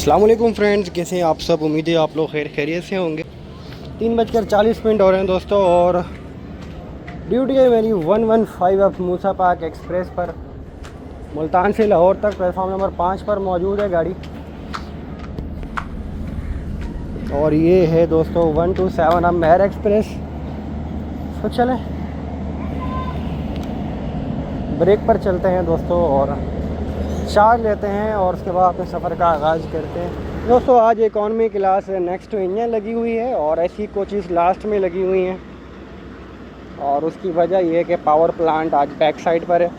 अस्सलाम वालेकुम फ्रेंड्स, कैसे हैं आप सब। उम्मीद है आप लोग खैरियत से होंगे। 3:40 और हैं दोस्तों, और ड्यूटी है मेरी 115 अब मूसा पाक एक्सप्रेस पर मुल्तान से लाहौर तक प्लेटफॉर्म नंबर 5 पर मौजूद है गाड़ी। और ये है दोस्तों 127 अब मेहर एक्सप्रेस। तो चलें ब्रेक पर चलते हैं दोस्तों और चार्ज लेते हैं और उसके बाद अपने सफ़र का आगाज़ करते हैं। दोस्तों आज इकॉनमी क्लास नेक्स्ट इंजन लगी हुई है और ऐसी कोचेज़ लास्ट में लगी हुई हैं, और उसकी वजह यह है कि पावर प्लांट आज बैक साइड पर है।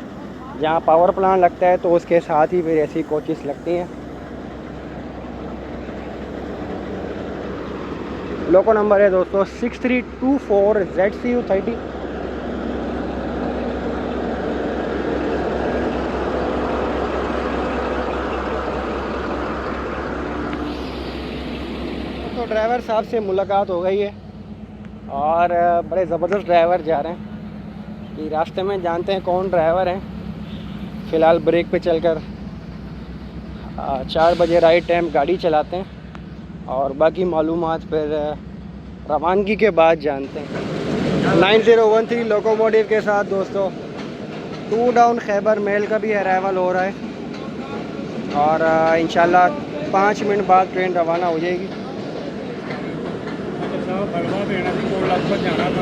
जहाँ पावर प्लांट लगता है तो उसके साथ ही फिर ऐसी कोचेज़ लगती हैं। लोको नंबर है दोस्तों 6324 ZCU30। तो ड्राइवर साहब से मुलाकात हो गई है और बड़े ज़बरदस्त ड्राइवर जा रहे हैं कि रास्ते में जानते हैं कौन ड्राइवर हैं। फ़िलहाल ब्रेक पे चलकर 4 बजे राइट टाइम गाड़ी चलाते हैं और बाकी मालूमात फिर रवानगी के बाद जानते हैं। 9013 लोकोमोटिव के साथ दोस्तों 2 डाउन खैबर मेल का भी अराइवल हो रहा है और इंशाल्लाह 5 मिनट बाद ट्रेन रवाना हो जाएगी। हलवा भेजना थी 2 लाख पर जाना था,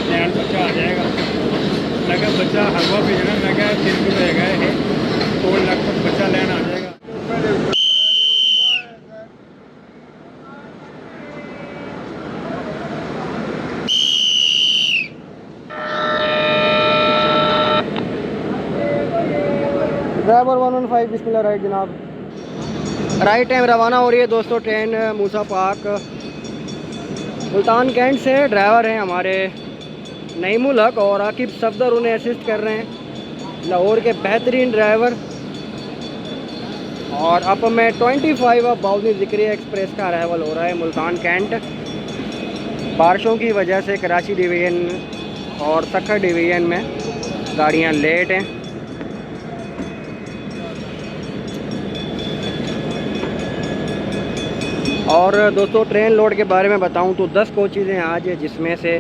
लैंड बच्चा आ जाएगा। मैं क्या बच्चा हलवा भेजना, मैं क्या 3 किलो है ये 2 लाख पर बच्चा लैंड आ जाएगा। ड्राइवर 115 बिस्मिल्लाह राइट जनाब। राइट टाइम रवाना हो रही है दोस्तों ट्रेन मूसा पाक मुल्तान कैंट से। ड्राइवर हैं हमारे नईमुल हक और आकिब सफदर, उन्हें असिस्ट कर रहे हैं, लाहौर के बेहतरीन ड्राइवर। और अब मैं 25 अब बाउनी ज़िक्री एक्सप्रेस का अराइवल हो रहा है मुल्तान कैंट। बारिशों की वजह से कराची डिवीज़न और सक्खर डिवीज़न में गाड़ियाँ लेट हैं। और दोस्तों ट्रेन लोड के बारे में बताऊं तो 10 कोचेज़ हैं आज, जिसमें से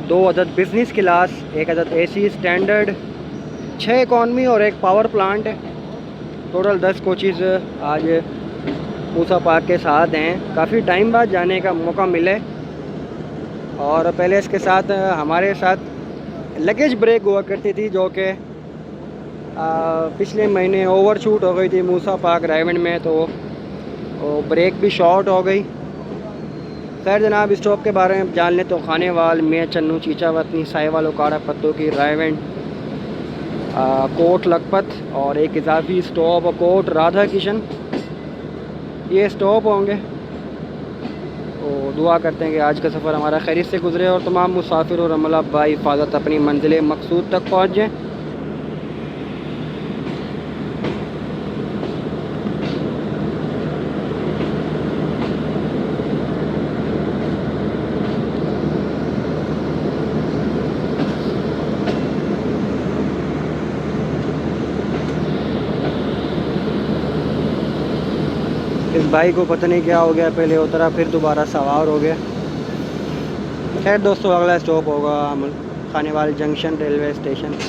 2 अदद बिज़नेस क्लास, 1 अदद AC स्टैंडर्ड, 6 इकॉनमी और 1 पावर प्लांट है। टोटल 10 कोचेज़ आज मूसा पाक के साथ हैं। काफ़ी टाइम बाद जाने का मौका मिले और पहले इसके साथ हमारे साथ लगेज ब्रेक हुआ करती थी, जो कि पिछले महीने ओवर शूट हो गई थी मूसा पाक रायवंड में, तो ब्रेक भी शॉर्ट हो गई। खैर जनाब स्टॉप के बारे में जान लें तो खानेवाल, मियाँ चन्नू, चीचा वतनी, साहिवाल, उकाड़ा, पत्तों की, रायवंड, कोट लखपत और एक इजाफी स्टॉप कोट राधा किशन, ये स्टॉप होंगे। तो दुआ करते हैं कि आज का सफ़र हमारा खैरियत से गुजरे और तमाम मुसाफिर और अमला बाई हिफाजत अपनी मंजिल मकसूद तक पहुँच जाएँ। इस भाई को पता नहीं क्या हो गया, पहले उतरा फिर दोबारा सवार हो गया। खैर दोस्तों अगला स्टॉप होगा खानेवाल जंक्शन रेलवे स्टेशन।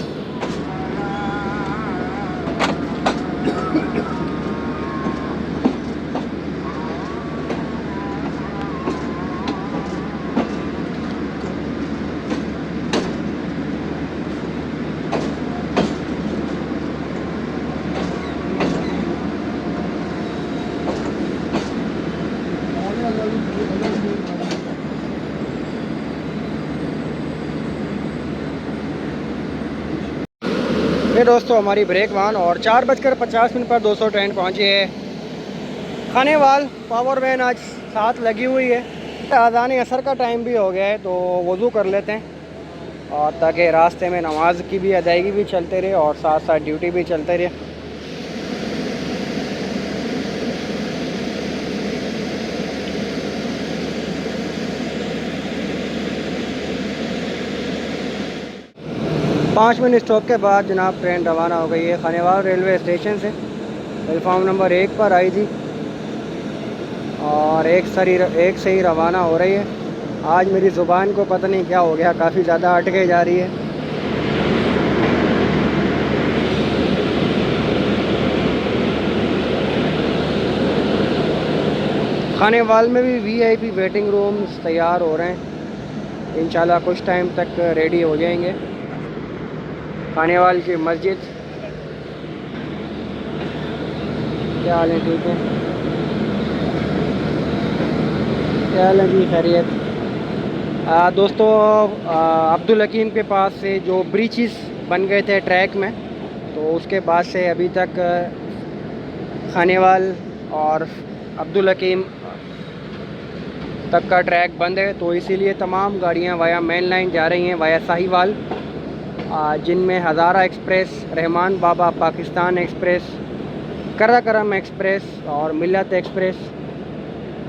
ये दोस्तों हमारी ब्रेक वन और 4:50 पर दोस्तों ट्रेन पहुंची है खानेवाल। पावर वैन आज साथ लगी हुई है। अज़ान असर का टाइम भी हो गया है तो वज़ू कर लेते हैं, और ताकि रास्ते में नमाज की भी अदायगी भी चलते रहे और साथ साथ ड्यूटी भी चलते रहे। पाँच मिनट स्टॉप के बाद जनाब ट्रेन रवाना हो गई है खानेवाल रेलवे स्टेशन से। प्लेटफॉर्म नंबर 1 पर आई थी। और एक से ही रवाना हो रही है। आज मेरी ज़ुबान को पता नहीं क्या हो गया, काफ़ी ज़्यादा अटके जा रही है। खानेवाल में भी वीआईपी वेटिंग रूम्स तैयार हो रहे हैं, इंशाल्लाह कुछ टाइम तक रेडी हो जाएंगे। खानेवाल की मस्जिद, क्या हाल है? ठीक है, क्या हाल है जी? खैरियत। दोस्तों, अब्दुल हकीम के पास से जो ब्रिजेस बन गए थे ट्रैक में, तो उसके बाद से अभी तक खानेवाल और अब्दुल हकीम तक का ट्रैक बंद है। तो इसीलिए तमाम गाड़ियां वाया मेन लाइन जा रही हैं, वाया साहिवाल, जिनमें हज़ारा एक्सप्रेस, रहमान बाबा पाकिस्तान एक्सप्रेस, कराकरम एक्सप्रेस और मिल्लत एक्सप्रेस,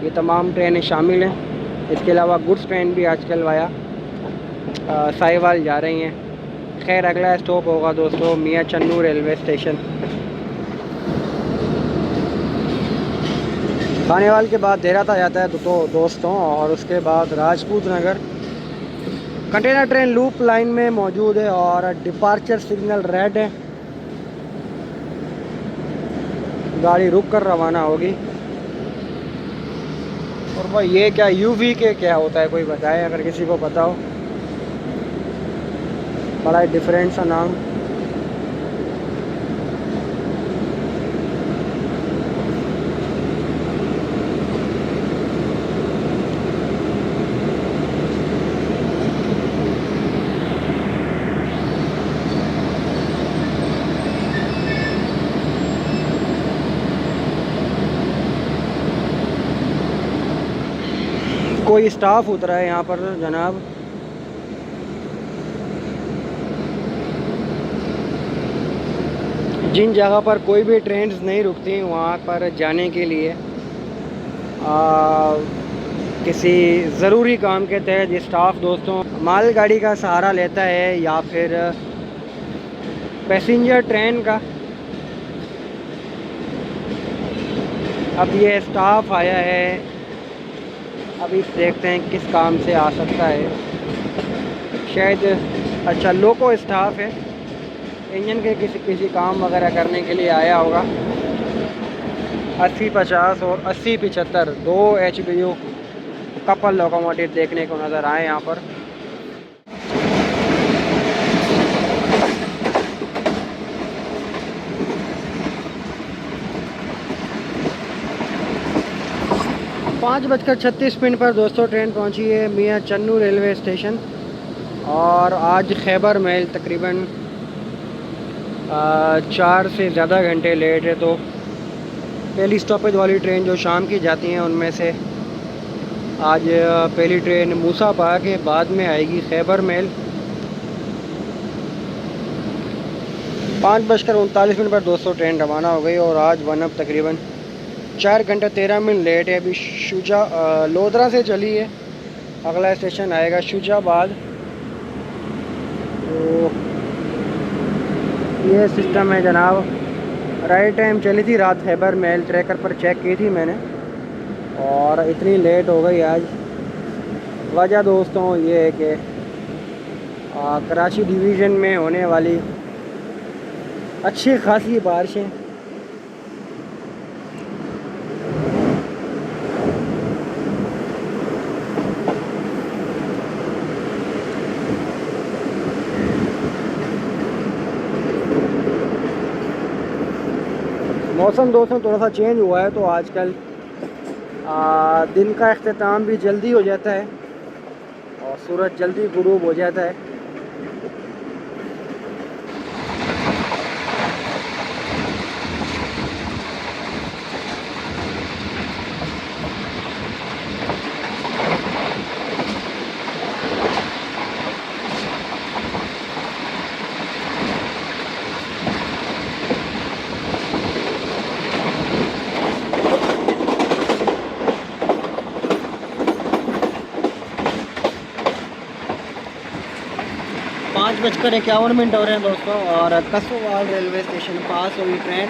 ये तमाम ट्रेनें शामिल हैं। इसके अलावा गुड्स ट्रेन भी आजकल वाया साहिवाल जा रही हैं। खैर, अगला स्टॉप होगा दोस्तों मियाँ चन्नू रेलवे स्टेशन। खानेवाल के बाद देहरात आ जाता है तो दोस्तों, और उसके बाद राजपूत नगर। कंटेनर ट्रेन लूप लाइन में मौजूद है और डिपार्चर सिग्नल रेड है, गाड़ी रुक कर रवाना होगी। और भाई ये क्या यूवी के क्या होता है, कोई बताए अगर किसी को पता हो। बड़ा डिफरेंट सा नाम। कोई स्टाफ उतरा है यहाँ पर जनाब। जिन जगह पर कोई भी ट्रेन्स नहीं रुकती वहाँ पर जाने के लिए किसी ज़रूरी काम के तहत ये स्टाफ दोस्तों मालगाड़ी का सहारा लेता है या फिर पैसेंजर ट्रेन का। अब ये स्टाफ आया है, अभी देखते हैं किस काम से आ सकता है। शायद अच्छा लोको स्टाफ है, इंजन के किसी काम वगैरह करने के लिए आया होगा। 80-50 और 80-75 2 HBU कपल लोकोमोटिव देखने को नज़र आए यहाँ पर। पाँच बजकर 36 मिनट पर दोस्तों ट्रेन पहुंची है मियाँ चन्नू रेलवे स्टेशन। और आज खैबर मेल तकरीबन 4 से ज़्यादा घंटे लेट है। तो पहली स्टॉपेज वाली ट्रेन जो शाम की जाती हैं उनमें से आज पहली ट्रेन मूसा पाक के बाद में आएगी खैबर मेल। 5:39 पर दोस्तों ट्रेन रवाना हो गई और आज वन अप तकरीबन 4 घंटे 13 मिनट लेट है। अभी लोधरा से चली है, अगला स्टेशन आएगा शुजाबाद। तो ये सिस्टम है जनाब। राइट टाइम चली थी रात खैबर मेल, ट्रैकर पर चेक की थी मैंने, और इतनी लेट हो गई आज। वजह दोस्तों ये है कि कराची डिवीज़न में होने वाली अच्छी खासी बारिशें। मौसम दोस्तों थोड़ा सा चेंज हुआ है तो आजकल दिन का अख्तिताम भी जल्दी हो जाता है और सूरज जल्दी गुरूब हो जाता है। पाँच बजकर 51 मिनट हो रहे हैं दोस्तों और कसोवाल रेलवे स्टेशन पास हुई ट्रेन।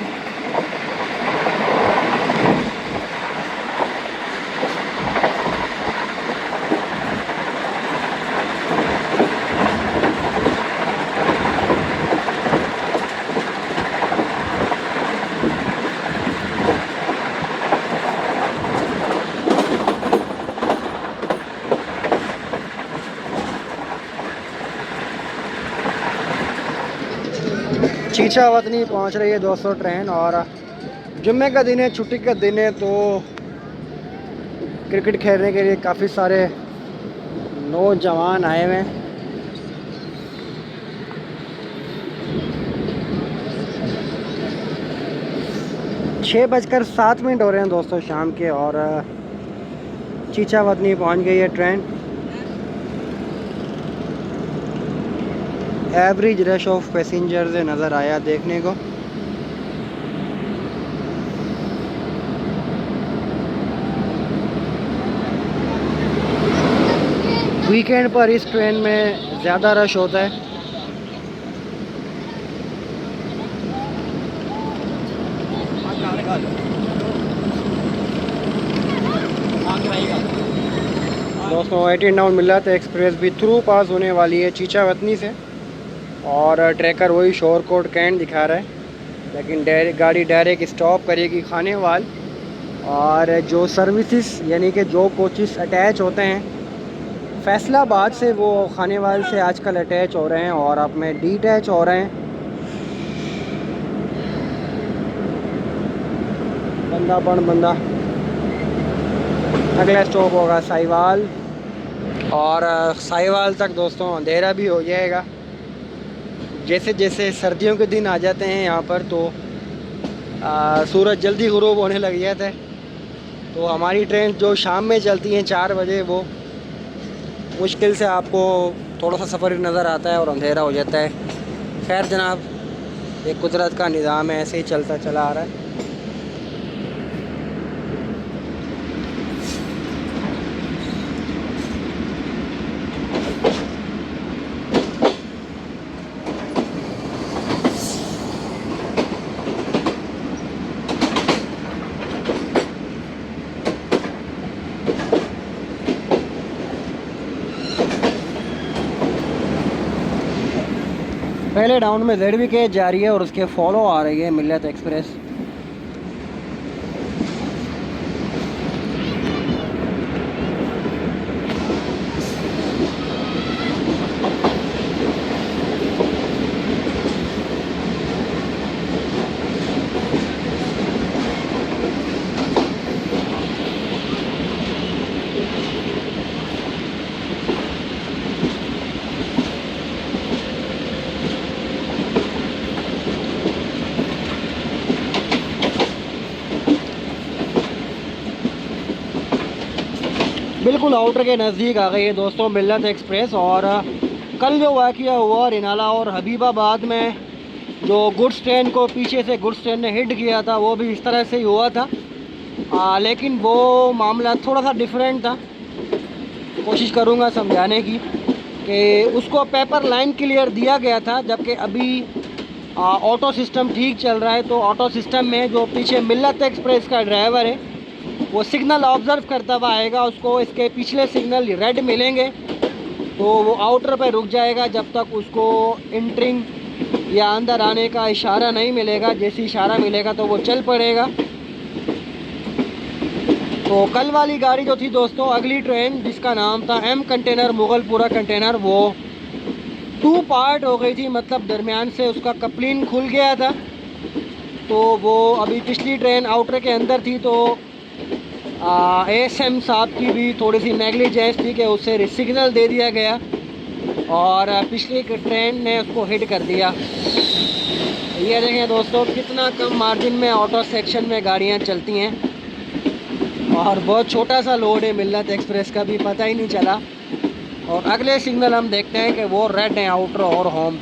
चीचा वतनी पहुंच रही है दोस्तों ट्रेन। और जुम्मे का दिन है, छुट्टी का दिन है, तो क्रिकेट खेलने के लिए काफ़ी सारे नौजवान आए हुए हैं। छः बजकर 7 मिनट हो रहे हैं दोस्तों शाम के, और चीचा वतनी पहुंच गई है train. Average rush of passengers नज़र आया देखने को। वीकेंड पर इस ट्रेन में ज़्यादा रश होता है। दोस्तों 18 मिलत एक्सप्रेस भी थ्रू पास होने वाली है चीचा वतनी से, और ट्रैकर वही शोरकोट कैंट दिखा रहा है, लेकिन गाड़ी डायरेक्ट स्टॉप करेगी खानेवाल। और जो सर्विसेज यानी कि जो कोचेस अटैच होते हैं फैसलाबाद से, वो खानेवाल से आजकल अटैच हो रहे हैं और अब में डीटैच हो रहे हैं। बंदा बन बंदा। अगला स्टॉप होगा साहिवाल, और साहिवाल तक दोस्तों अंधेरा भी हो जाएगा। जैसे जैसे सर्दियों के दिन आ जाते हैं यहाँ पर, तो सूरज जल्दी गुरूब होने लग जाता है। तो हमारी ट्रेन जो शाम में चलती हैं 4 बजे, वो मुश्किल से आपको थोड़ा सा सफ़र नज़र आता है और अंधेरा हो जाता है। खैर जनाब, एक कुदरत का निज़ाम है, ऐसे ही चलता चला आ रहा है। पहले डाउन में ZVK जा रही है और उसके फॉलो आ रही है मिल्लत एक्सप्रेस। बिल्कुल आउटर के नज़दीक आ गई है दोस्तों मिल्लत एक्सप्रेस। और कल जो वाक़या हुआ रिनाला और हबीबाबाद में, जो गुड्स ट्रेन को पीछे से गुड्स ट्रेन ने हिट किया था, वो भी इस तरह से ही हुआ था। लेकिन वो मामला थोड़ा सा डिफरेंट था। कोशिश करूँगा समझाने की कि उसको पेपर लाइन क्लियर दिया गया था, जबकि अभी ऑटो सिस्टम ठीक चल रहा है। तो ऑटो सिस्टम में जो पीछे मिल्लत एक्सप्रेस का ड्राइवर है, वो सिग्नल ऑब्ज़र्व करता हुआ आएगा। उसको इसके पिछले सिग्नल रेड मिलेंगे तो वो आउटर पे रुक जाएगा, जब तक उसको एंट्रिंग या अंदर आने का इशारा नहीं मिलेगा। जैसे इशारा मिलेगा तो वो चल पड़ेगा। तो कल वाली गाड़ी जो थी दोस्तों, अगली ट्रेन जिसका नाम था M कंटेनर मुगलपुरा कंटेनर, वो 2 पार्ट हो गई थी, मतलब दरमियान से उसका कपलिन खुल गया था। तो वो अभी पिछली ट्रेन आउटर के अंदर थी, तो ASM साहब की भी थोड़ी सी नेग्लिजेंस थी कि उसे सिग्नल दे दिया गया और पिछली ट्रेन ने उसको हिट कर दिया। ये देखें दोस्तों कितना कम मार्जिन में ऑटो सेक्शन में गाड़ियाँ चलती हैं, और बहुत छोटा सा लोड है मिल्लत एक्सप्रेस का भी पता ही नहीं चला। और अगले सिग्नल हम देखते हैं कि वो रेड है आउटर और होम।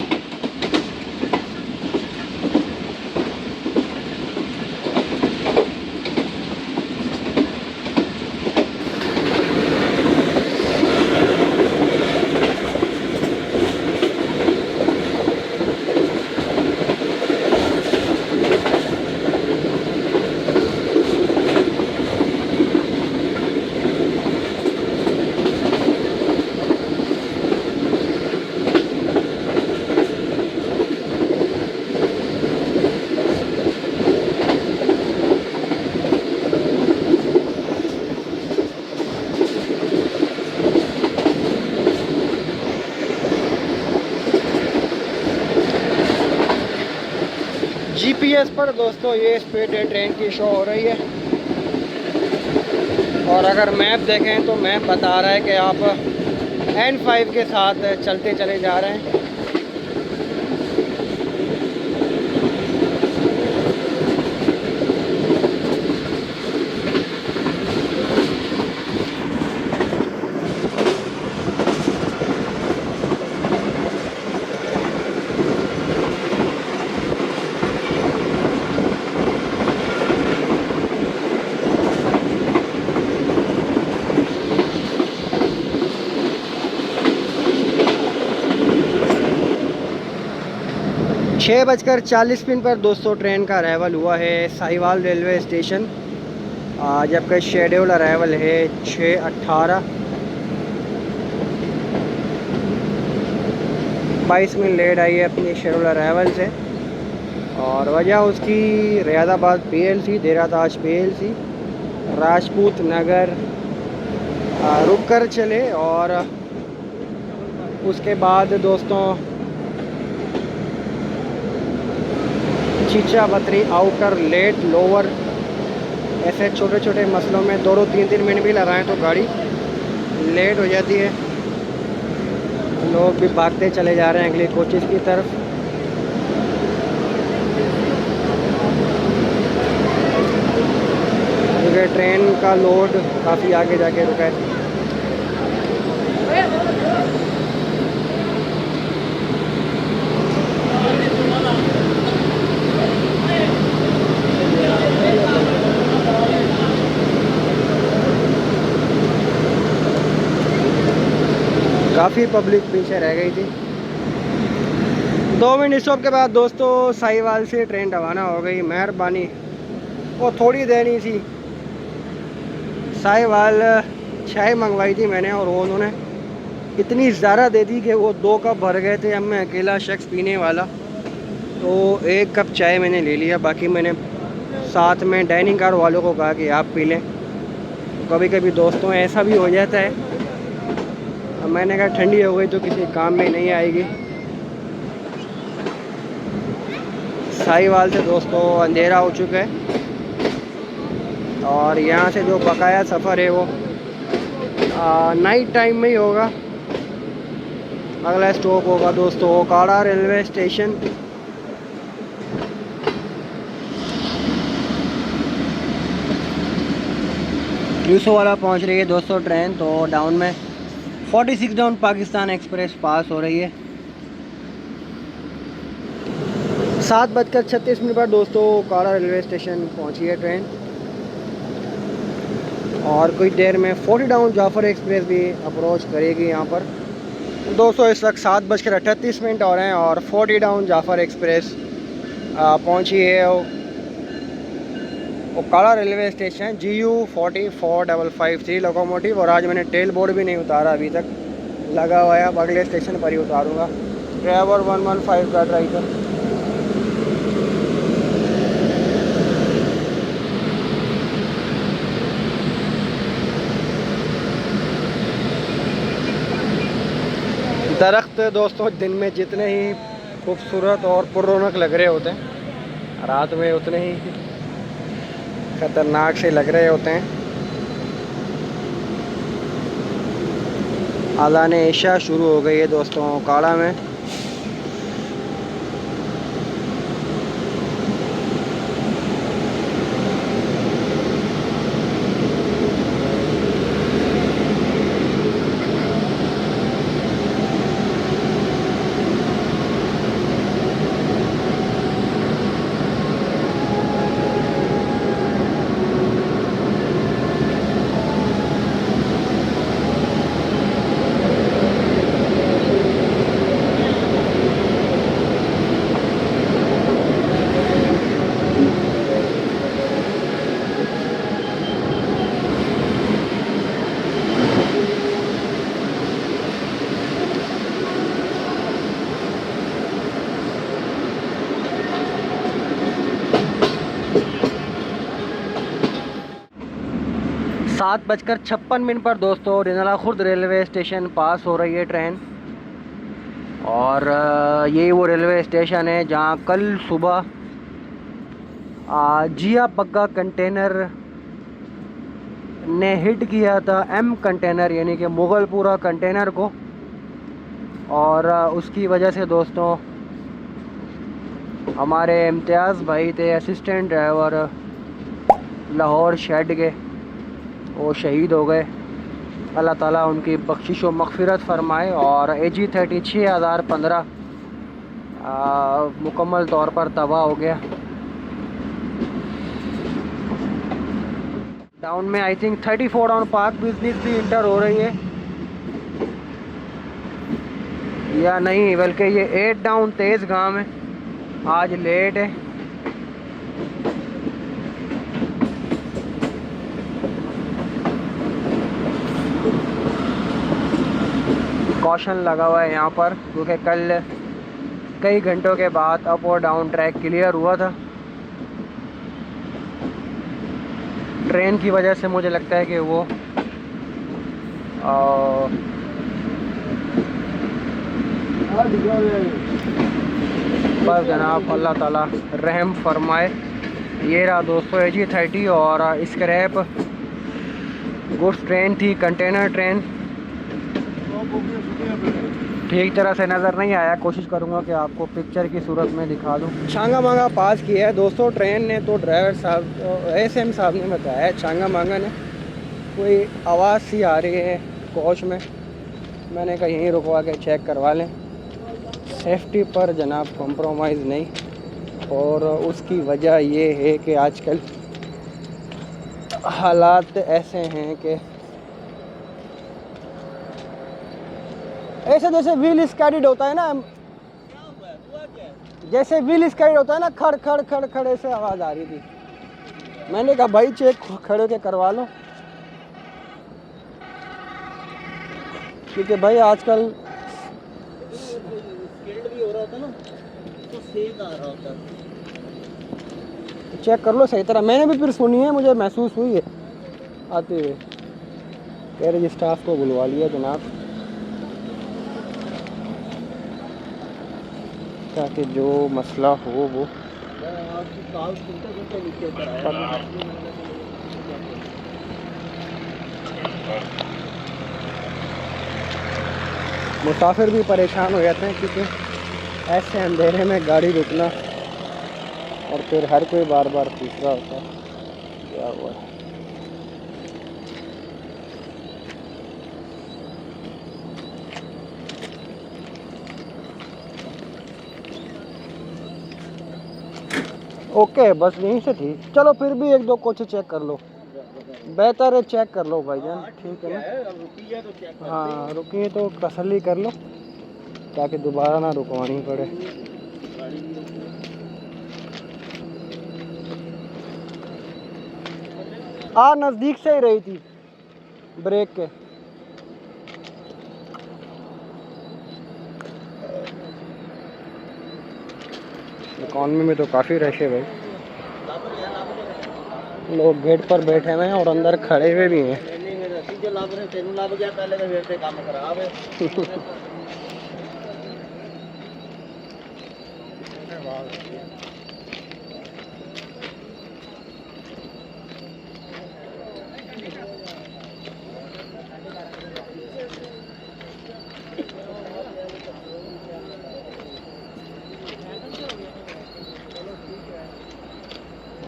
जीपीएस पर दोस्तों ये स्पीड ट्रेन की शो हो रही है, और अगर मैप देखें तो मैप बता रहा है कि आप N5 के साथ चलते चले जा रहे हैं। 6:40 पर दोस्तों ट्रेन का अराइवल हुआ है साहिवाल रेलवे स्टेशन, जबकि शेड्यूल अराइवल है 6:18। 22 मिनट लेट आई है अपनी शेड्यूल अराइवल से, और वजह उसकी रियादाबाद PLC, देराताज PLC, राजपूत नगर रुक कर चले, और उसके बाद दोस्तों चीचावतरी आउटर लेट लोअर, ऐसे छोटे छोटे मसलों में 2-3 मिनट भी लगाएं तो गाड़ी लेट हो जाती है। लोग भी भागते चले जा रहे हैं अगले कोचेस की तरफ। क्योंकि ट्रेन का लोड काफ़ी आगे जाके रुका है। काफ़ी पब्लिक पीछे रह गई थी। 2 मिनट स्टॉप के बाद दोस्तों साहिवाल से ट्रेन रवाना हो गई। मेहरबानी वो थोड़ी देनी थी, साहिवाल चाय मंगवाई थी मैंने, और वो उन्होंने इतनी ज़्यादा दे दी कि वो 2 कप भर गए थे। अब मैं अकेला शख्स पीने वाला, तो 1 कप चाय मैंने ले लिया। बाकी मैंने साथ में डाइनिंग कार वालों को कहा कि आप पी लें। कभी कभी दोस्तों ऐसा भी हो जाता है। अब मैंने कहा ठंडी हो गई तो किसी काम में नहीं आएगी। साहिवाल से दोस्तों अंधेरा हो चुका है, और यहाँ से जो बकाया सफ़र है वो नाइट टाइम में ही होगा। अगला स्टॉप होगा दोस्तों ओकाड़ा रेलवे स्टेशन। यूसुवाला पहुँच रही है दोस्तों ट्रेन। तो डाउन में 46 डाउन पाकिस्तान एक्सप्रेस पास हो रही है। 7:36 पर दोस्तों ओकाड़ा रेलवे स्टेशन पहुंची है ट्रेन, और कुछ देर में 40 डाउन जाफर एक्सप्रेस भी अप्रोच करेगी यहाँ पर। दोस्तों इस वक्त 7:38 हो रहे हैं, और 40 डाउन जाफर एक्सप्रेस पहुंची है Okara railway station. GU 44553 locomotive, और आज मैंने टेल बोर्ड भी नहीं उतारा अभी तक, लगा हुआ है। अब अगले स्टेशन पर ही उतारूँगा। ड्राइवर 115 का ड्राइवर। दरख्त दोस्तों दिन में जितने ही खूबसूरत और पुररौनक लग रहे होते हैं, रात में उतने ही ख़तरनाक से लग रहे होते हैं। अज़ान इशा शुरू हो गई है दोस्तों ओकाड़ा में। सात 7:56 पर दोस्तों रिनाला खुर्द रेलवे स्टेशन पास हो रही है ट्रेन, और यही वो रेलवे स्टेशन है जहाँ कल सुबह जिया बग्गा कंटेनर ने हिट किया था एम कंटेनर यानी कि मुगलपुरा कंटेनर को, और उसकी वजह से दोस्तों हमारे इम्तियाज़ भाई थे असिस्टेंट ड्राइवर लाहौर शेड के, वो शहीद हो गए। अल्लाह ताला उनकी बख्शिश व मग़फ़िरत फ़रमाए। और AG30 6015 मुकम्मल तौर पर तबाह हो गया। डाउन में I think 34 down park business भी इंटर हो रही है या नहीं, बल्कि ये 8 डाउन तेज़ गांव है, आज लेट है। कॉशन लगा हुआ है यहाँ पर, क्योंकि कल कई घंटों के बाद अप और डाउन ट्रैक क्लियर हुआ था। ट्रेन की वजह से मुझे लगता है कि वो बस जनाब अल्लाह ताला रहम फरमाए। ये रहा दोस्तों AG30 और स्क्रैप गुड्स ट्रेन थी, कंटेनर ट्रेन। ठीक तरह से नज़र नहीं आया, कोशिश करूँगा कि आपको पिक्चर की सूरत में दिखा दूँ। छांगा मांगा पास किया है दोस्तों ट्रेन ने, तो ड्राइवर साहब SM साहब ने बताया छांगा मांगा ने कोई आवाज़ सी आ रही है कोच में। मैंने कहा यहीं रुकवा के चेक करवा लें, सेफ्टी पर जनाब कॉम्प्रोमाइज़ नहीं। और उसकी वजह ये है कि आजकल हालात ऐसे हैं कि ऐसे जैसे व्हील स्कैडिड होता है ना, जैसे व्हील स्कैडिड होता है ना, खड़ खड़ खड़ खड़ ऐसे आवाज़ आ रही थी। मैंने कहा भाई चेक खड़े होके करवा लो, क्योंकि भाई आजकल भी हो रहा था ना, तो सेक आ रहा होता। चेक कर लो सही तरह। मैंने भी फिर सुनी है, मुझे महसूस हुई है आते हुए। कह रहे स्टाफ को बुलवा लिया जनाब, ताकि जो मसला हो वो मुसाफिर भी परेशान हो जाते हैं, क्योंकि ऐसे अंधेरे में गाड़ी रुकना और फिर हर कोई बार बार पूछ रहा होता है क्या हुआ है। ओके बस यहीं से ठीक। चलो फिर भी एक दो कोच चेक कर लो, बेहतर है चेक कर लो भाईजान, ठीक है ना। हाँ रुकिए तो तसल्ली कर लो, ताकि दोबारा ना रुकवानी पड़े। नज़दीक से ही रही थी ब्रेक के। इकॉनमी में तो काफ़ी रश है भाई, लोग गेट पर बैठे हुए हैं और अंदर खड़े हुए भी हैं।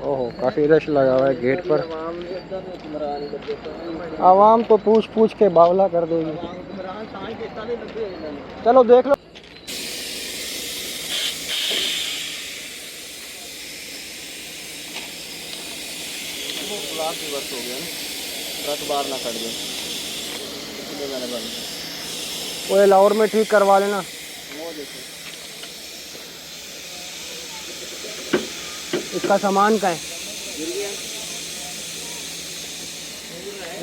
ओहो काफ़ी रश लगा हुआ है गेट पर। आवाम तो पूछ पूछ के बावला कर देगी। चलो देख लो। हो गया ट्रक बाहर ना कट गए, वो लाहौर में ठीक करवा लेना। इसका सामान कहाँ है?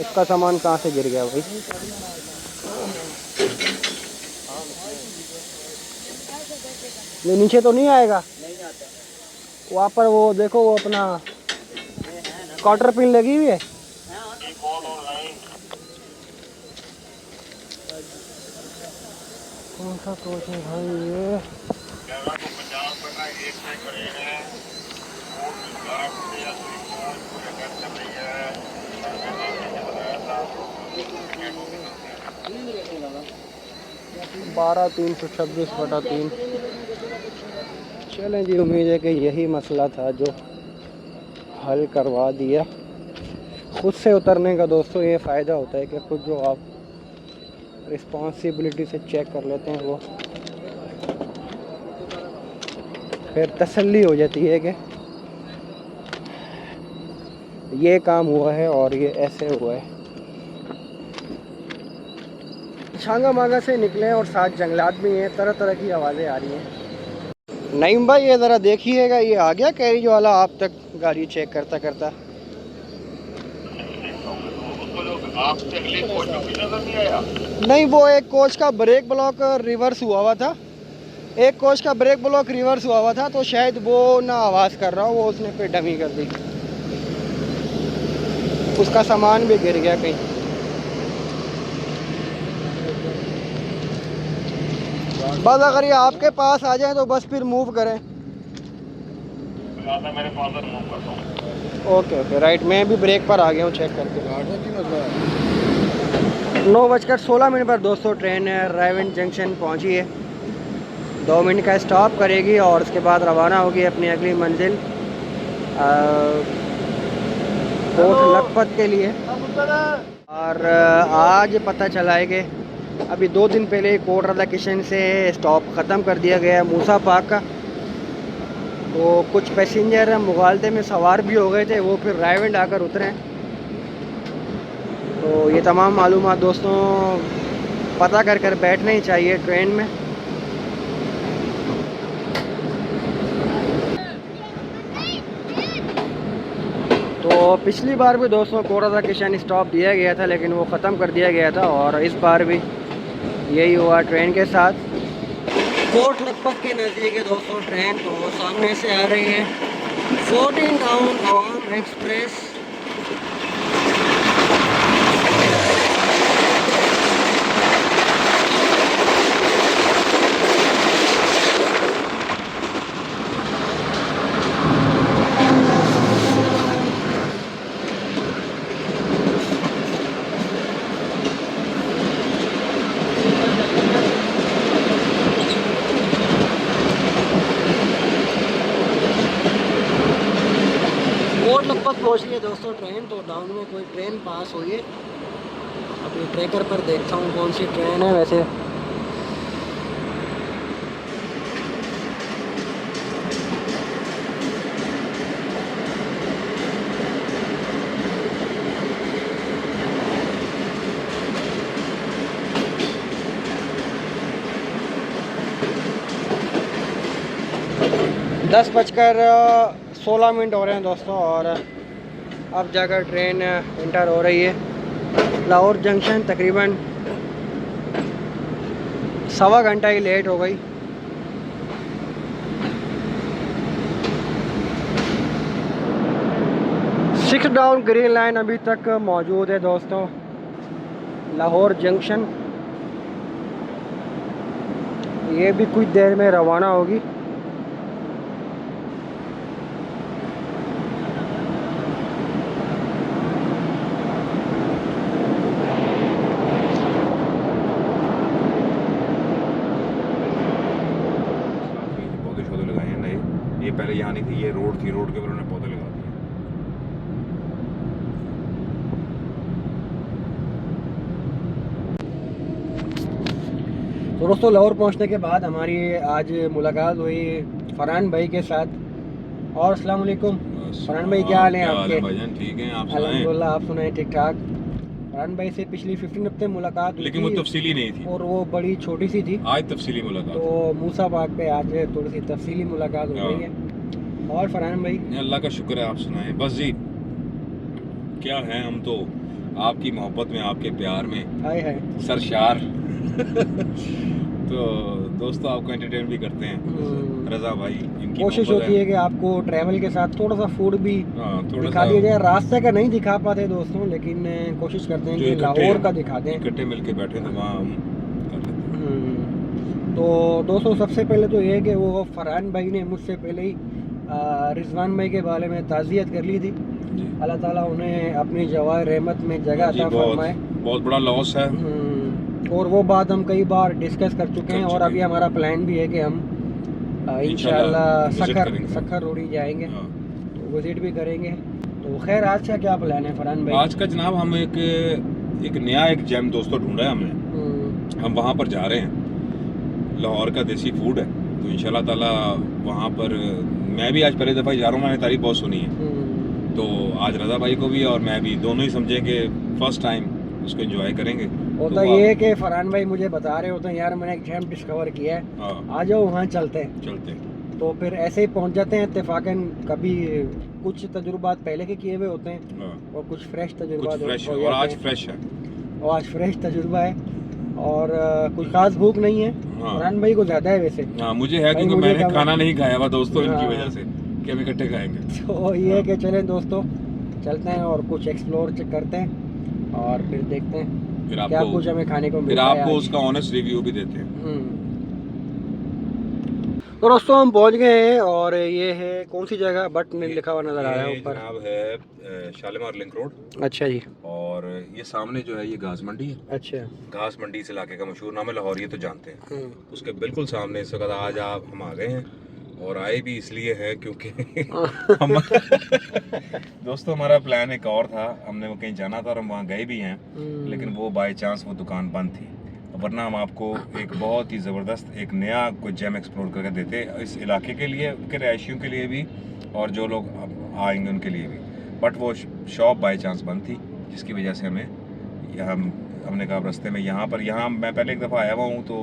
इसका सामान कहाँ से गिर गया भाई? ये नीचे तो नहीं आएगा? वहाँ पर वो देखो, वो अपना क्वार्टर पिन लगी हुई है। कौन सा कोच है भाई ये? 12,326/3। चलें जी, उम्मीद है कि यही मसला था जो हल करवा दिया। खुद से उतरने का दोस्तों ये फ़ायदा होता है कि खुद जो आप रिस्पॉन्सिबिलिटी से चेक कर लेते हैं वो फिर तसल्ली हो जाती है कि ये काम हुआ है और ये ऐसे हुआ है। छांगा मांगा से निकले और साथ जंगलात भी हैं, तरह तरह की आवाज़ें आ रही हैं। नईम भाई ये ज़रा देखिएगा, ये आ गया कैरेज वाला आप तक गाड़ी चेक करता करता? नहीं, वो एक कोच का ब्रेक ब्लॉक रिवर्स हुआ था, एक कोच का ब्रेक ब्लॉक रिवर्स हुआ था, तो शायद वो ना आवाज़ कर रहा हो, वो उसने फिर डमी कर दी, उसका सामान भी गिर गया कहीं। बस अगर ये आपके पास आ जाए तो बस फिर मूव करें। मेरे पास मूव करता हूँ। ओके ओके राइट, मैं भी ब्रेक पर आ गया हूँ चेक करके। 9:16 पर दोस्तों ट्रेन रायवन जंक्शन पहुँची है। 2 मिनट का स्टॉप करेगी और उसके बाद रवाना होगी अपनी अगली मंजिल कोट लखपत के लिए। और आज पता चला है कि अभी 2 दिन पहले कोट राधा किशन से स्टॉप ख़त्म कर दिया गया है मूसा पाक का। तो कुछ पैसेंजर मुगालते में सवार भी हो गए थे, वो फिर रायवंड आकर उतरे। तो ये तमाम मालूमात दोस्तों पता कर कर बैठना ही चाहिए ट्रेन में। तो पिछली बार भी दोस्तों कोट राधा किशन स्टॉप दिया गया था, लेकिन वो ख़त्म कर दिया गया था, और इस बार भी यही हुआ ट्रेन के साथ। कोट लखपत के नज़दीक है दोस्तों ट्रेन, तो सामने से आ रही है 14 टाउन आवाम एक्सप्रेस। कोट लखपत पहुँच गई है दोस्तों ट्रेन, तो डाउन में कोई ट्रेन पास हुई है। अभी ट्रैकर पर देखता हूँ कौन सी ट्रेन है। वैसे दस 10:16 हो रहे हैं दोस्तों, और अब जाकर ट्रेन इंटर हो रही है लाहौर जंक्शन। तकरीबन 1.25 घंटा ही लेट हो गई। सिक्स डाउन ग्रीन लाइन अभी तक मौजूद है दोस्तों लाहौर जंक्शन। ये भी कुछ देर में रवाना होगी। ये पहले यहाँ नहीं थी, ये रोड थी, रोड के ऊपर उन्होंने पौधे लगा दिए। तो दोस्तों लाहौर पहुंचने के बाद हमारी आज मुलाकात हुई फरहान भाई के साथ। और अस्सलाम वालेकुम फरहान भाई, क्या हाल है आपके? भाईजान ठीक हैं, आप सुनाएं? अल्हम्दुलिल्लाह, आप सुनाएं? ठीक ठाक। फरहान भाई से पिछली 15 हफ्ते मुलाकात हुई लेकिन वो थी, तफसीली नहीं थी, और वो बड़ी छोटी सी थी। आज तफसीली मुलाकात। तो मूसा पाक पे आज थोड़ी सी तफसीली मुलाकात हो गई है। और फरहान भाई? अल्लाह का शुक्र है, आप सुनाएं? बस जी क्या है, हम तो आपकी मोहब्बत में, आपके प्यार में हाय हाय सरशार। तो दोस्तों आपको एंटरटेन भी करते हैं रजा भाई, इनकी कोशिश होती है कि आपको ट्रैवल के साथ थोड़ा सा फूड भी थोड़ा दिखा दिया जाए। रास्ते का नहीं दिखा पाते दोस्तों, लेकिन कोशिश करते हैं कि लाहौर का दिखा दें। इकट्ठे मिलके बैठे तो वहाँ हम कर लेते हैं। तो दोस्तों सबसे पहले तो ये है कि वो फरहान भाई ने मुझसे पहले ही रिजवान भाई के बारे में ताज़ियत कर ली थी। जी अल्लाह ताला उन्हें अपनी जवार रहमत में जगह जी, अता फरमाए। बहुत बड़ा लॉस है। और वो बात हम कई बार डिस्कस कर चुके हैं और अभी हमारा प्लान भी है कि हम इंशाल्लाह सखर रोडी जाएंगे, हाँ। तो विजिट भी करेंगे। तो खैर आज का क्या प्लान है फरहान भाई? आज का जनाब हम एक नया जैम दोस्तों ढूंढा है हमने। हम वहाँ पर जा रहे हैं। लाहौर का देसी फूड है, तो इंशाल्लाह ताला वहाँ पर मैं भी आज पहली दफ़ा जा रहा हूँ, मैंने तारीफ बहुत सुनी है। तो आज रज़ा भाई को भी और मैं भी दोनों ही समझेंगे फर्स्ट टाइम उसको एंजॉय करेंगे। होता तो ये है कि फरहान भाई मुझे बता रहे होते हैं यार मैंने एक जैम डिस्कवर किया है, हाँ। आ जाओ वहाँ चलते हैं। चलते हैं। तो फिर ऐसे ही पहुँच जाते हैं इत्तेफाकन। कभी कुछ तजुर्बात पहले के किए हुए होते हैं हाँ। और कुछ फ्रेश कुछ तजुर्बात फ्रेश है हो और जाते आज हैं। फ्रेश है। और आज फ्रेश तजुर्बा है और कुछ खास भूख नहीं है। हाँ। फरहान भाई को ज़्यादा है वैसे। हाँ मुझे है, भाई क्योंकि मुझे मैंने कब- खाना नहीं खाया हुआ दोस्तों इनकी हाँ। वजह से कि हम इकट्ठे खाएंगे। तो ये है कि चलें दोस्तों चलते हैं और कुछ एक्सप्लोर करते हैं और फिर देखते हैं फिर क्या आपको कुछ हमें खाने को फिर मिलता है आपको आज। उसका ऑनेस्ट रिव्यू भी देते हैं। तो दोस्तों हम पहुंच गए हैं और ये है कौन सी जगह बट नहीं लिखा हुआ नजर आ रहा है ये ऊपर। जनाब है शालीमार लिंक रोड। अच्छा जी। और ये सामने जो है ये घास मंडी है। अच्छा। घास मंडी इस इलाके का मशहूर नाम है, लाहौर ये तो जानते हैं। उसके बिल्कुल सामने इस वक्त आज हम आ गए हैं और आए भी इसलिए हैं क्योंकि हम दोस्तों हमारा प्लान एक और था, हमने वो कहीं जाना था और हम वहाँ गए भी हैं, लेकिन वो बाय चांस वो दुकान बंद थी, वरना हम आपको एक बहुत ही ज़बरदस्त एक नया कोई जैम एक्सप्लोर करके देते इस इलाके के लिए, के रहायशियों के लिए भी और जो लोग आएंगे उनके लिए भी। बट वो शॉप बाय चांस बंद थी, जिसकी वजह से हमने कहा रास्ते में यहाँ मैं पहले एक दफ़ा आया हुआ हूँ तो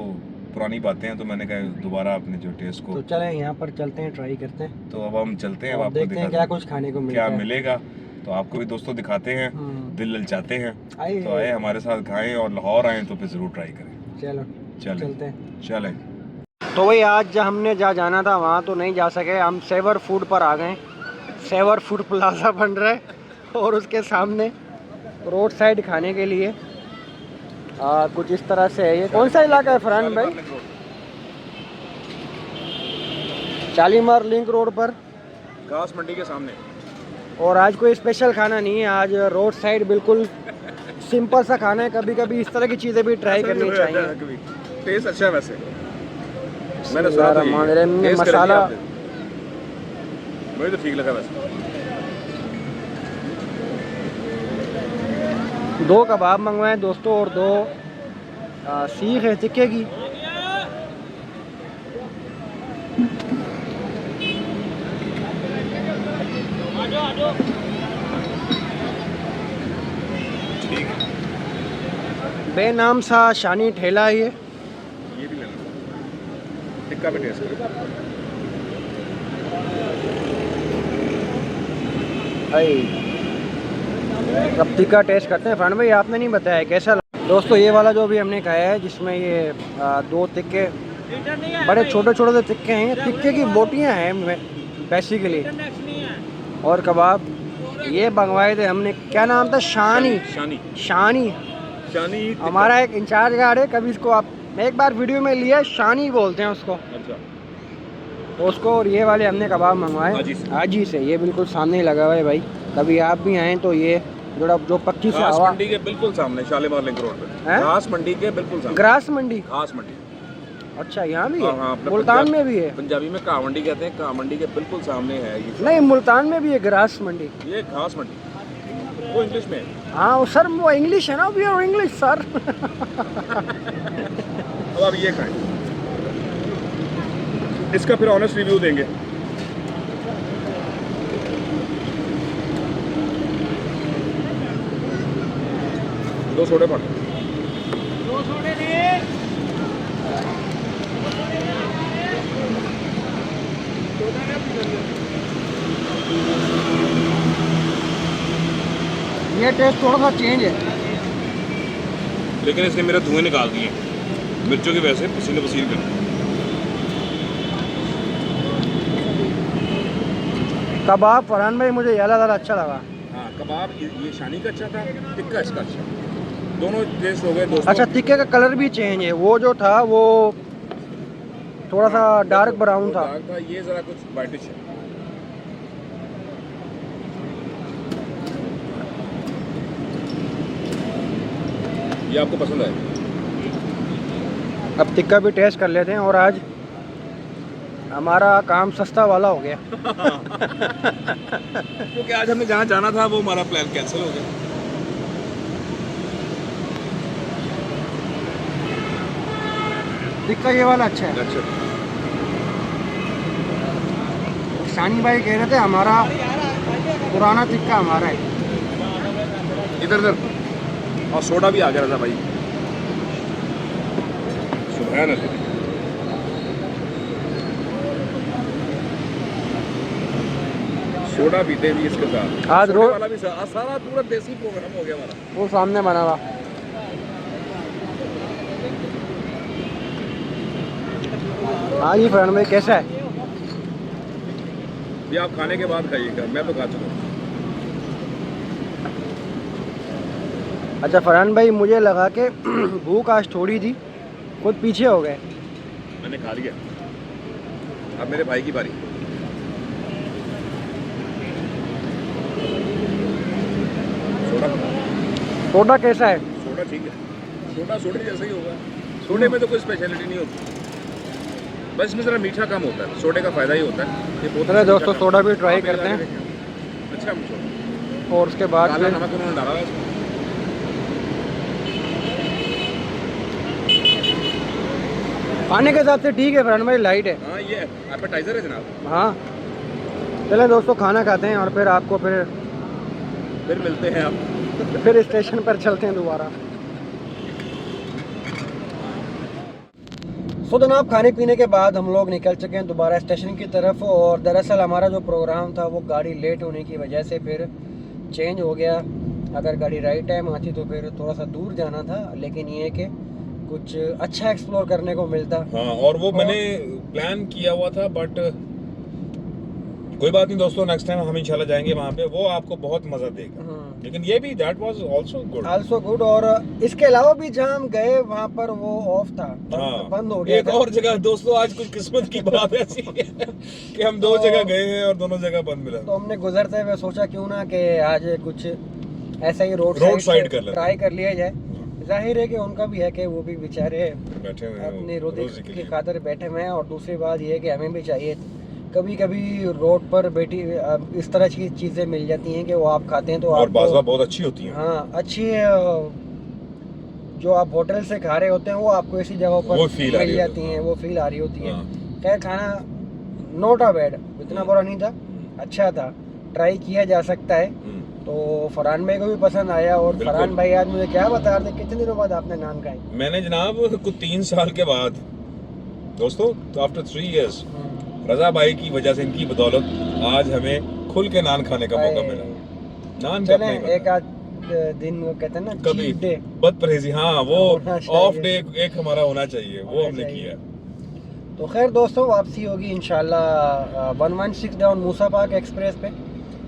पुरानी बातें हैं, तो मैंने कहा दोबारा अपने जो टेस्ट को। तो चलें यहाँ पर चलते हैं, ट्राई करते हैं। तो अब हम चलते हैं, अब और आपको देखते हैं क्या कुछ खाने को मिलता क्या है। मिलेगा, तो आपको भी दोस्तों दिखाते हैं, दिल ललचाते हैं। आइए। तो आए हमारे साथ खाएं और लाहौर आएँ तो फिर ज़रूर ट्राई करें। चलो चलते हैं। चलें। तो भाई आज जब हमने जहाँ जाना था वहाँ तो नहीं जा सके, हम सेवर फूड पर आ गए। सेवर फूड प्लाजा बन रहा है और उसके सामने रोड साइड खाने के लिए कुछ इस तरह से है। ये कौन सा इलाका है फरहान भाई? शालीमार लिंक रोड पर घास मंडी के सामने। और आज कोई स्पेशल खाना नहीं है, आज रोड साइड बिल्कुल सिंपल सा खाना है। कभी कभी इस तरह की चीज़ें भी ट्राई करनी चाहिए। टेस्ट अच्छा है वैसे। मैंने मसाला मुझे तो ठीक लगा वैसे। 2 कबाब मंगवाए दोस्तों और 2 सीख है टिक्के की। ठीक है। बेनाम सा शानी ठेला है ये भी लेना, टिक्का भी टेस्ट करो। अब टिक्का टेस्ट करते हैं। फरहान भाई आपने नहीं बताया कैसा लगा? दोस्तों ये वाला जो भी हमने खाया है जिसमें ये 2 टिक्के बड़े छोटे छोटे से टिक्के हैं, टिक्के की बोटियां हैं बेसिकली, और कबाब ये मंगवाए थे हमने। क्या नाम था? शानी। हमारा एक इंचार्ज गार्ड है, कभी इसको आप एक बार वीडियो में लिया, शानी बोलते हैं उसको। अच्छा। तो उसको और ये वाले हमने कबाब मंगवाए हाजी से। ये बिल्कुल सामने ही लगा हुआ है भाई, कभी आप भी आएँ तो ये जो 25 घास मंडी के बिल्कुल सामने शालीमार लिंक रोड पे। घास मंडी के बिल्कुल सामने। ग्रास मंडी। घास मंडी। अच्छा यहाँ भी है? हाँ, मुल्तान में भी है? पंजाबी में का मंडी कहते हैं, का मंडी के बिल्कुल सामने है ये। नहीं, मुल्तान में भी है ग्रास मंडी। ये घास मंडी, वो इंग्लिश में। हाँ वो सर वो इंग्लिश है ना, वी आर इंग्लिश सर। अब आप ये खाएं, इसका फिर ऑनेस्ट रिव्यू देंगे। दो सोडे पड़। ये टेस्ट थोड़ा सा चेंज है, लेकिन इसने मेरे धुएं निकाल दिए मिर्चों की वजह से, पसीने पसीन कर। कबाब फरहान भाई मुझे ये ज़्यादा अच्छा लगा। हाँ कबाब ये शानी का अच्छा था, टिक्का इसका अच्छा, दोनों टेस्ट हो गए दोस्तों। अच्छा टिक्के का कलर भी चेंज है, वो जो था वो थोड़ा सा डार्क ब्राउन था। ये ज़रा कुछ ब्राइटिश है। ये आपको पसंद आए। अब टिक्का भी टेस्ट कर लेते हैं और आज हमारा काम सस्ता वाला हो गया। क्योंकि आज हमें जहाँ जाना था वो हमारा प्लान कैंसिल हो गया। टिक्का ये वाला अच्छा है। अच्छा, शानी भाई कह रहे थे हमारा पुराना टिक्का हमारा है। इधर इधर और सोडा भी आ गया रजा भाई। सुभान अल्लाह। सोडा पीते भी इसके साथ। आज सोडे रोज वाला भी सारा पूरा देसी प्रोग्राम हो गया हमारा। वो सामने बना हुआ। हाँ जी फरहान भाई कैसा है? ये आप खाने के बाद खाइएगा, मैं तो खा चुका हूँ। अच्छा फरहान भाई मुझे लगा कि भूख आज थोड़ी थी, खुद पीछे हो गए। मैंने खा लिया, अब मेरे भाई की बारी। सोडा सोडा कैसा है? सोडा ठीक है, सोडा सोडे जैसा ही होगा। सोडे में तो कोई स्पेशलिटी नहीं होती, बस इसमें ज़रा मीठा कम होता है। सोडे का फ़ायदा ही होता है। ये बोतल चलो से दोस्तों मीठा सोडा कम। भी ट्राई आप करते हैं देखिए। अच्छा सोडा, और उसके बाद काला फिर नमक उन्होंने डाला हुआ है इसमें। खाने के हिसाब से ठीक है फरहान भाई, लाइट है। हाँ ये एपेटाइजर है जनाब। हाँ चले दोस्तों खाना खाते हैं और फिर आपको फिर मिलते हैं आप। फिर स्टेशन पर चलते हैं दोबारा। तो जनाब खाने पीने के बाद हम लोग निकल चुके हैं दोबारा स्टेशन की तरफ। और दरअसल हमारा जो प्रोग्राम था वो गाड़ी लेट होने की वजह से फिर चेंज हो गया। अगर गाड़ी राइट टाइम आती तो फिर थोड़ा सा दूर जाना था, लेकिन ये कि कुछ अच्छा एक्सप्लोर करने को मिलता। हाँ, और वो मैंने प्लान किया हुआ था, बट कोई बात नहीं दोस्तों, नेक्स्ट टाइम हम इंशाल्लाह जाएंगे वहाँ पे, वो आपको बहुत मजा देगा। लेकिन ये भी दैट वाज आल्सो गुड। और इसके अलावा भी जहाँ हम गए वहाँ पर वो ऑफ था, बंद हो गया एक था। और जगह दोस्तों, आज कुछ किस्मत की बात ऐसी है कि हम दो जगह गए हैं और दोनों जगह बंद मिला। तो हमने गुजरते हुए सोचा क्यों ना कि आज कुछ ऐसा ही रोड साइड कर लेते, ट्राई कर लिया जाए। जाहिर है कि उनका भी है कि वो भी बेचारे बैठे हुए हैं अपनी रोजी की खातिर बैठे हुए हैं, और दूसरी बात ये है कि हमें भी चाहिए। कभी कभी रोड पर बैठी इस तरह की चीज़ें मिल जाती हैं कि वो आप खाते हैं तो और बाज़ आपको बहुत अच्छी होती हैं। हाँ अच्छी जो आप होटल से खा रहे होते हैं वो आपको ऐसी जगहों पर मिल जाती हैं, वो फील आ रही होती है। खैर खाना नॉट अ बैड, इतना बुरा नहीं था, अच्छा था, ट्राई किया जा सकता है। तो फरहान भाई को भी पसंद आया। और फरहान भाई आज मुझे क्या बता रहे थे, कितने दिनों बाद आपने नान खाई? मैंने जनाब कुछ 3 साल के बाद दोस्तों, तो आफ्टर 3 इयर्स रजा भाई की वजह से, इनकी बदौलत आज हमें खुल के नान खाने का मौका मिला। नान चले एक आध दिन वो कहते हैं ना कभी cheat day, बदपरहेजी, हाँ वो ऑफ डे एक हमारा होना चाहिए, वो हमने चाहिए। किया। तो खैर दोस्तों वापसी होगी इंशाल्लाह 116 डाउन मूसा पार्क एक्सप्रेस पे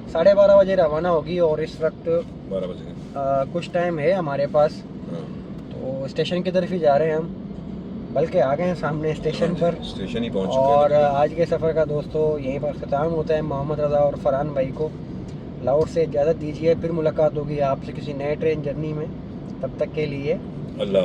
12:30 बजे रवाना होगी। और इस वक्त 12 बजे कुछ टाइम है हमारे पास, तो स्टेशन की तरफ ही जा रहे हैं हम, बल्कि आ गए हैं सामने स्टेशन पर। स्टेशन ही पहुंच चुके हैं। और आज के सफ़र का दोस्तों यहीं पर ख़त्म होता है। मोहम्मद रज़ा और फरहान भाई को लाउड से इजाज़त दीजिए, फिर मुलाकात होगी आपसे किसी नए ट्रेन जर्नी में। तब तक के लिए अल्लाह।